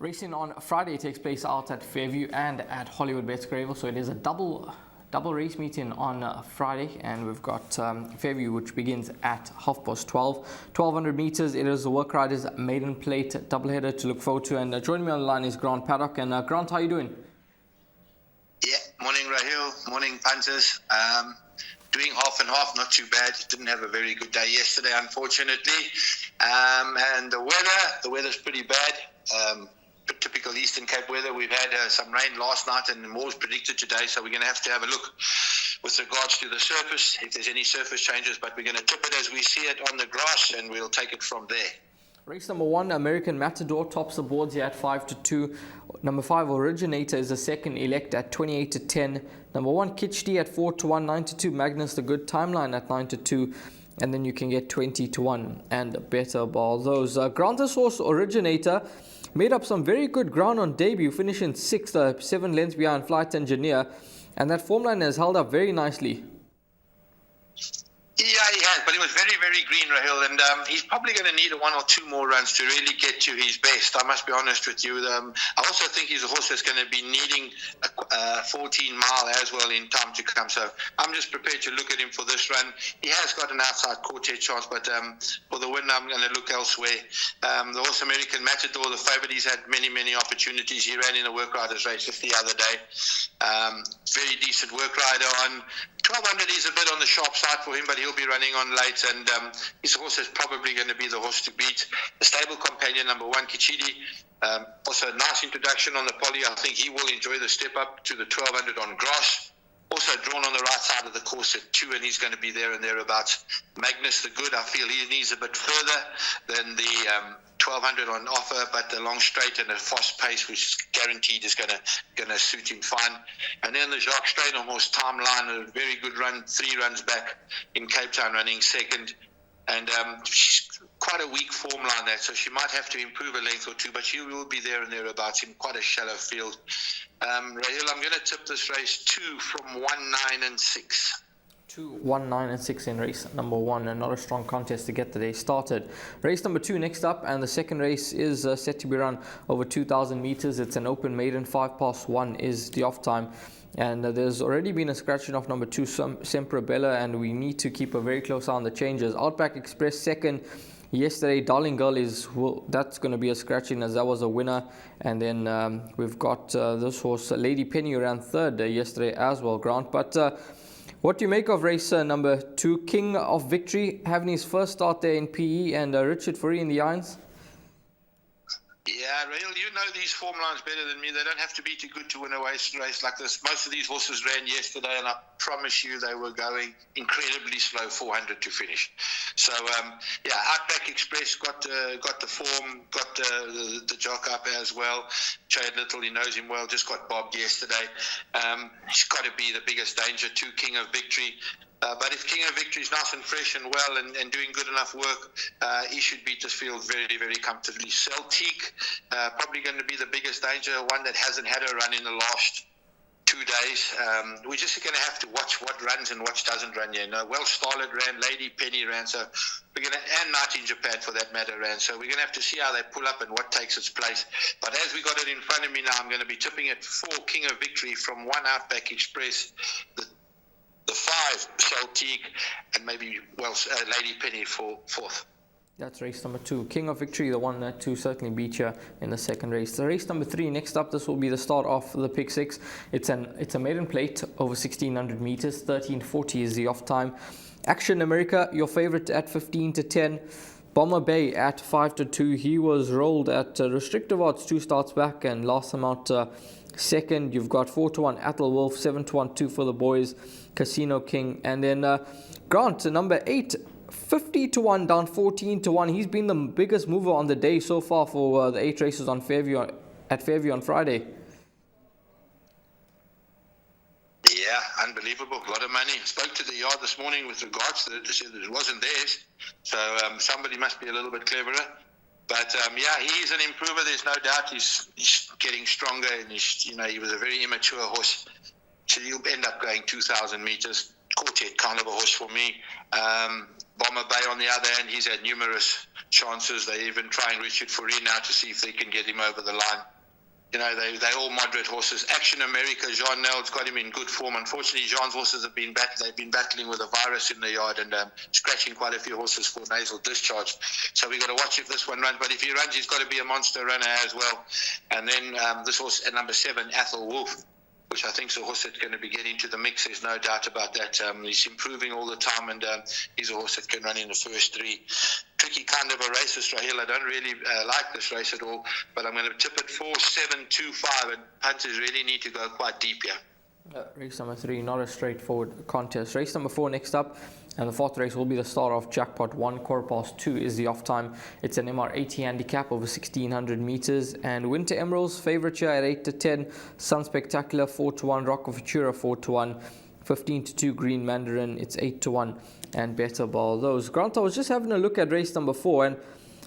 Racing on Friday takes place out at Fairview and at Hollywoodbets Greyville, so it is a double race meeting on Friday, and we've got Fairview, which begins at 12:30. 1200 meters. It is the Work Riders maiden plate doubleheader to look forward to, and joining me on the line is Grant Paddock. And Grant, how are you doing? Yeah, morning Rahil, morning punters. Doing half and half, not too bad. Didn't have a very good day yesterday, unfortunately. And the weather's pretty bad. Typical Eastern Cape weather. We've had some rain last night and more is predicted today, so we're going to have a look with regards to the surface, if there's any surface changes, but we're going to tip it as we see it on the grass and we'll take it from there. Race number 1, American Matador, tops the boards here at 5-2. Number 5, Originator, is the second, elect at 28-10. Number 1, Kitschty at 4-1. 9-2, Magnus the Good, Timeline at 9-2. And then you can get 20-1 and better ball those. Grant, this horse Originator made up some very good ground on debut, finishing 6th, 7 lengths behind Flight Engineer, and that form line has held up very nicely. Yeah, he has, but he was very, very green, Rahil, and he's probably going to need 1 or 2 more runs to really get to his best. I must be honest with you. I also think he's a horse that's going to be needing a 14-mile as well in time to come. So I'm just prepared to look at him for this run. He has got an outside quartet chance, but for the win, I'm going to look elsewhere. The horse American Matador, the favourite, he's had many, many opportunities. He ran in a work riders race just the other day. Very decent work rider on 1200 is a bit on the sharp side for him, but he'll be running on late, and his horse is probably going to be the horse to beat. The stable companion, number 1, Kichidi, also a nice introduction on the poly. I think he will enjoy the step up to the 1200 on grass. Also drawn on the right side of the course at 2, and he's going to be there and thereabouts. Magnus the Good, I feel he needs a bit further than the 1200 on offer, but the long straight and a fast pace, which is guaranteed, is going to suit him fine. And then the Jacques Straight horse Timeline, a very good run, 3 runs back in Cape Town, running second. And she's quite a weak form line there, so she might have to improve a length or 2, but she will be there and thereabouts in quite a shallow field. Rahil, I'm going to tip this race 2 from 1, 9 and 6. 2, 1, 9 and 6 in race number 1, and not a strong contest to get the day started. Race number 2 next up, and the second race is set to be run over 2,000 meters. It's an open maiden. 1:05 is the off time, and there's already been a scratching off number 2, Sempre Bella, and we need to keep a very close eye on the changes. Outback Express second yesterday. Darling Girl that's going to be a scratching, as that was a winner. And then we've got this horse Lady Penny around third yesterday as well, Grant. But what do you make of race number 2, King of Victory, having his first start there in PE, and Richard Fourie in the irons? Yeah, Rahil, you know these form lines better than me. They don't have to be too good to win a race like this. Most of these horses ran yesterday, and I promise you they were going incredibly slow, 400 to finish. So, Outback Express got the form, got the jock up as well. Chad Little, he knows him well, just got bobbed yesterday. He's got to be the biggest danger to King of Victory. But if King of Victory is nice and fresh and well and doing good enough work, he should beat this field very, very comfortably. Celtic, probably going to be the biggest danger, one that hasn't had a run in the last 2 days. We're just going to have to watch what runs and what doesn't run. Well, Starlet ran, Lady Penny ran, so we're going to, and Night in Japan for that matter ran. So we're going to have to see how they pull up and what takes its place. But as we got it in front of me now, I'm going to be tipping it 4 King of Victory from 1 Outback Express, the 5 Celtic, and maybe Lady Penny for 4th. That's race number 2. King of Victory, the one to certainly beat you in the second race. The race number 3 next up, this will be the start of the pick 6. It's a maiden plate over 1,600 meters. 13:40 is the off time. Action America, your favorite at 15-10. Bomber Bay at 5-2. He was rolled at restrictive odds 2 starts back and last time out second. You've got 4-1 Athel Wolf, 7-1 2 for the boys, Casino King, and then Grant, number 8, 50-1 down 14-1. He's been the biggest mover on the day so far for the 8 races on Fairview on Friday. Yeah, unbelievable. A lot of money. Spoke to the yard this morning with regards to it. They said it wasn't theirs. So somebody must be a little bit cleverer. But he's an improver. There's no doubt. He's getting stronger, and he was a very immature horse. So he'll end up going 2,000 meters. Quartet kind of a horse for me. Bomber Bay on the other hand, he's had numerous chances. They're even trying Richard Fourie now to see if they can get him over the line. You know, they're all moderate horses. Action America, Jean Nell's got him in good form. Unfortunately, Jean's horses have been they've been battling with a virus in the yard and scratching quite a few horses for nasal discharge. So we've got to watch if this one runs. But if he runs, he's got to be a monster runner as well. And then this horse at number 7, Athel Wolf, which I think is a horse that's going to be getting to the mix. There's no doubt about that. He's improving all the time, and he's a horse that can run in the first 3. Tricky kind of a race, this Rahil. I don't really like this race at all, but I'm going to tip it 4, 7, 2, 5, and punters really need to go quite deep here. Race number 3, not a straightforward contest. Race number 4 next up, and the 4th race will be the start of Jackpot 1. 2:15 is the off time. It's an MR80 handicap over 1600 meters, and Winter Emerald's favourite here at 8 to 10. Sun Spectacular 4 to 1. Rock of Futura 4 to 1. 15 to 2 Green Mandarin, it's 8 to 1, and Better Ball those. Grant, I was just having a look at race number 4, and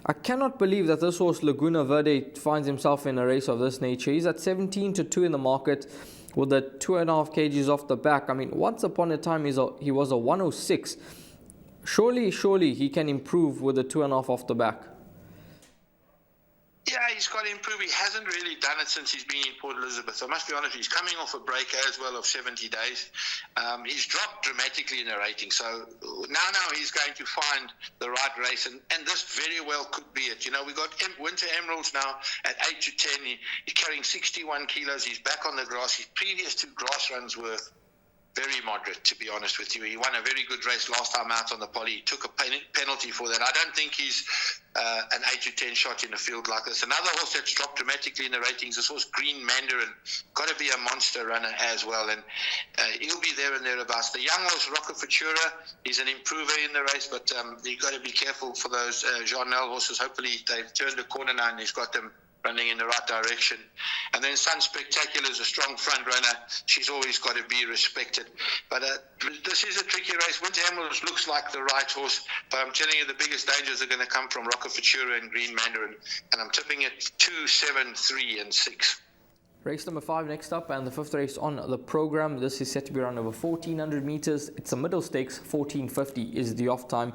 I cannot believe that this horse Laguna Verde finds himself in a race of this nature. He's at 17 to 2 in the market with the 2.5 kgs off the back. I mean, once upon a time he was a 106. Surely he can improve with the 2.5 off the back. Yeah, he's got to improve. He hasn't really done it since he's been in Port Elizabeth. I must be honest, he's coming off a break as well of 70 days. He's dropped dramatically in the rating. So now he's going to find the right race. And this very well could be it. You know, we got Winter Emeralds now at 8 to 10. He's carrying 61 kilos. He's back on the grass. His previous 2 grass runs were very moderate, to be honest with you. He won a very good race last time out on the poly. He took a penalty for that. I don't think he's an 8 to 10 shot in a field like this. Another horse that's dropped dramatically in the ratings, this horse Green Mandarin, got to be a monster runner as well, and he'll be there and thereabouts. The young horse Rock of Futura, he's an improver in the race, but you've got to be careful for those Jean Nell horses. Hopefully they've turned the corner now and he's got them running in the right direction. And then Sun Spectacular is a strong front runner. She's always got to be respected. But this is a tricky race. Winter Emeralds looks like the right horse, but I'm telling you the biggest dangers are going to come from Rock of Futura and Green Mandarin. And I'm tipping it 2, 7, 3, and 6. Race number 5 next up, and the 5th race on the program. This is set to be run over 1400 meters. It's a middle stakes. 1450 is the off time,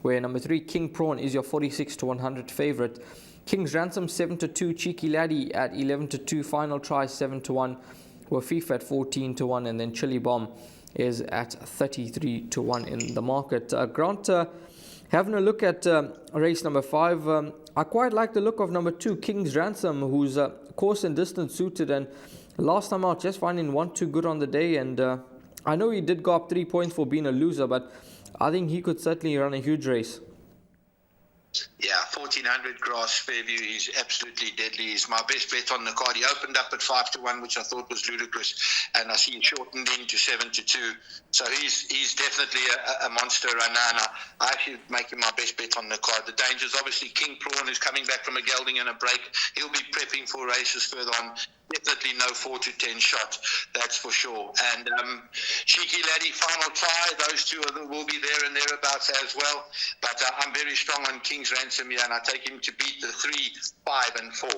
where number 3 King Prawn is your 46 to 100 favorite. King's Ransom 7 to 2, Cheeky Laddie at 11 to 2, Final Try 7 to 1, Wafif at 14 to 1, and then Chili Bomb is at 33 to 1 in the market. Grant, having a look at race number 5, I quite like the look of number 2 King's Ransom, who's course and distance suited, and last time out just finding 1-2 good on the day, and I know he did go up 3 points for being a loser, but I think he could certainly run a huge race. Yeah, 1400 grass Fairview. He's absolutely deadly. He's my best bet on the card. He opened up at 5 to 1, which I thought was ludicrous, and I see him shortened into 7 to 2. So he's definitely a monster runner, and I actually make him my best bet on the card. The dangers, obviously, King Prawn is coming back from a gelding and a break. He'll be prepping for races further on. Definitely no 4 to 10 shot, that's for sure. And Cheeky Laddie, Final Try, those two will be there and thereabouts as well. But I'm very strong on King's Ransom here, and I take him to beat the 3, 5, and 4.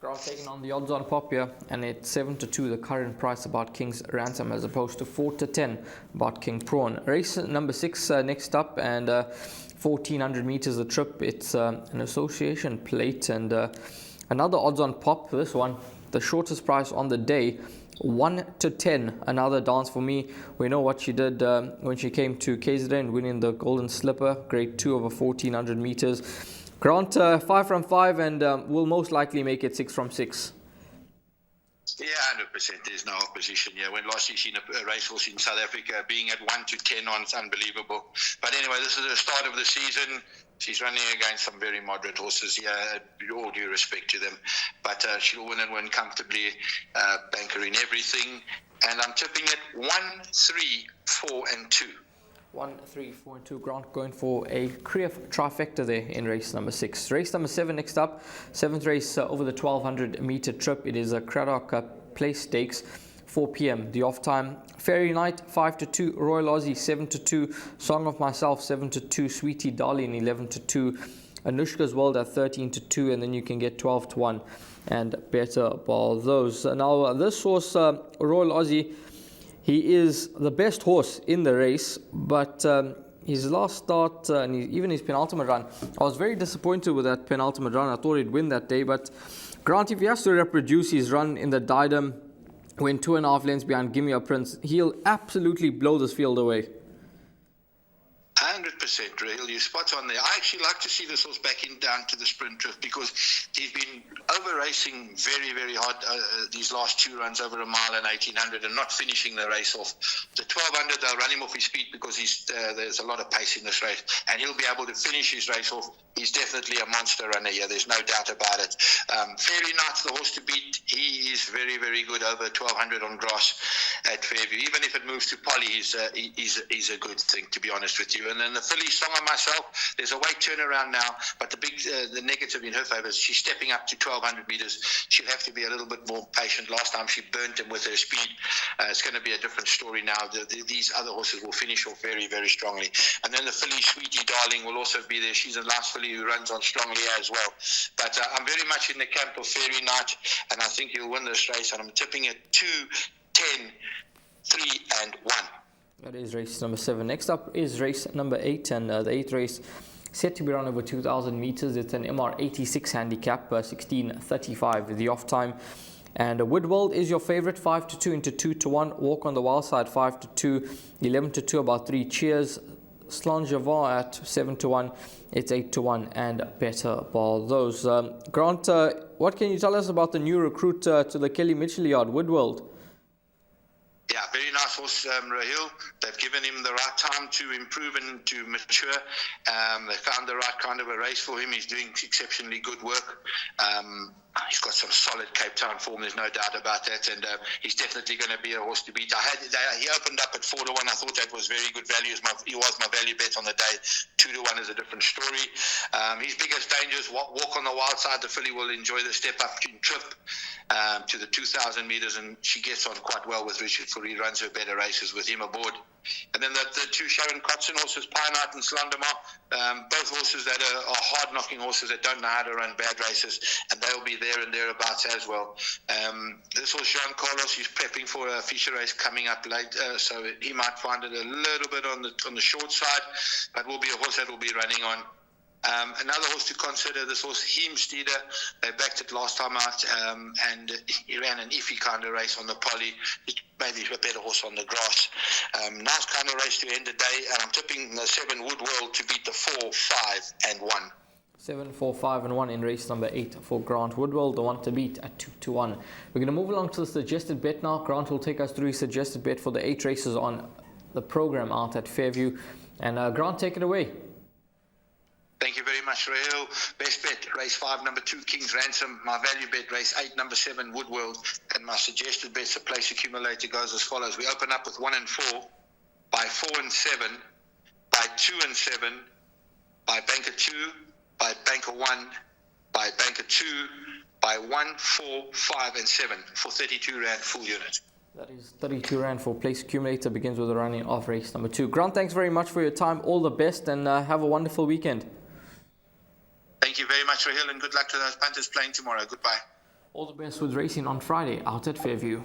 Grant taking on the odds on pop here, and it's 7 to 2 the current price about King's Ransom, as opposed to 4 to 10 about King Prawn. Race number 6 next up, and 1400 meters a trip. It's an association plate, and another odds on pop. This one, the shortest price on the day, 1 to 10. Another dance for me. We know what she did when she came to KZN, winning the Golden Slipper, grade 2 over 1400 meters. Grant, 5 from 5, and will most likely make it 6 from 6. Yeah, 100%. There's no opposition here. When last you seen a racehorse in South Africa being at 1 to 10 on, it's unbelievable. But anyway, this is the start of the season. She's running against some very moderate horses here, all due respect to them. But she'll win and win comfortably, banker in everything. And I'm tipping it 1, 3, 4, and 2. 1, 3, 4, and 2. Grant going for a clear trifecta there in race number 6. Race number 7 next up. 7th race over the 1200 meter trip. It is a Craddock Place Stakes. 4 p.m. the off time. Fairy Night 5 to 2, Royal Aussie 7 to 2, Song of Myself 7 to 2, Sweetie Darling 11 to 2, Anushka's World at 13 to 2, and then you can get 12 to 1 and Better Ball those. Now this horse, Royal Aussie, he is the best horse in the race, but his last start and even his penultimate run, I was very disappointed with that penultimate run. I thought he'd win that day, but Grant, if he has to reproduce his run in the Diadem, when 2.5 lengths behind Gimme a Prince, he'll absolutely blow this field away. 100%, Rahil. You're spot on there. I actually like to see this horse backing down to the sprint drift because he's been over racing very, very hard these last 2 runs over a mile and 1800 and not finishing the race off. The 1200, they'll run him off his feet because there's a lot of pace in this race and he'll be able to finish his race off. He's definitely a monster runner here. There's no doubt about it. Fairy Knight's the horse to beat. He is very, very good over 1200 on grass at Fairview. Even if it moves to Polly, he's a good thing, to be honest with you. And then the filly Song of Myself, there's a weight turnaround now, but the negative in her favour is she's stepping up to 1200 metres. She'll have to be a little bit more patient. Last time she burnt him with her speed. It's going to be a different story now. These other horses will finish off very, very strongly. And then the filly Sweetie Darling will also be there. She's a last filly who runs on strongly as well. But I'm very much in the camp of Fairy Knight, and I think he'll win this race. And I'm tipping it 2, 10, 3, and 1. That is race number 7. Next up is race number 8, and the 8th race set to be run over 2,000 meters. It's an MR86 handicap, 16:35 the off time. And Woodworld is your favorite, 5-2 into 2-1. Walk on the Wild Side, 5-2, 11-2, about 3 cheers. Slangevant at 7-1, it's 8-1, and better ball those. Grant, what can you tell us about the new recruit to the Kelly Mitchell yard, Woodworld? Yeah, very nice horse, Rahil. They've given him the right time to improve and to mature. They found the right kind of a race for him. He's doing exceptionally good work. He's got some solid Cape Town form, there's no doubt about that, and he's definitely going to be a horse to beat. He opened up at 4-1. I thought that was very good value. He was my value bet on the day. 2-1 is a different story. His biggest danger is Walk on the Wild Side. The filly will enjoy the step up trip to the 2,000 meters, and she gets on quite well with Richard for he runs her better races with him aboard. And then the 2 Sharon Kotzen horses, Pine Knight and Slandemar, both horses that are hard-knocking horses that don't know how to run bad races, and they'll be there and thereabouts as well. This horse, Jean Carlos, he's prepping for a feature race coming up later, so he might find it a little bit on the short side, but will be a horse that will be running on. Another horse to consider, this horse Heemstede. They backed it last time out, and he ran an iffy kind of race on the Polly. Maybe a better horse on the grass. Nice kind of race to end the day, and I'm tipping the 7 Woodworld to beat the 4, 5, and 1. 7, 4, 5, and 1 in race number 8 for Grant Woodworld, the one to beat at 2-1. We're going to move along to the suggested bet now. Grant will take us through his suggested bet for the 8 races on the program out at Fairview. And Grant, take it away. Thank you very much, Rahil. Best bet, race 5, number 2, King's Ransom. My value bet, race 8, number 7, Woodworld. And my suggested bets, the place accumulator, goes as follows. We open up with 1 and 4, by 4 and 7, by 2 and 7, by banker 2, by banker 1, by banker 2, by 1, 4, 5, and 7 for 32 Rand full unit. That is 32 Rand for place accumulator, begins with the running of race number 2. Grant, thanks very much for your time. All the best, and have a wonderful weekend. Thank you very much, Rahil, and good luck to those punters playing tomorrow. Goodbye. All the best with racing on Friday out at Fairview.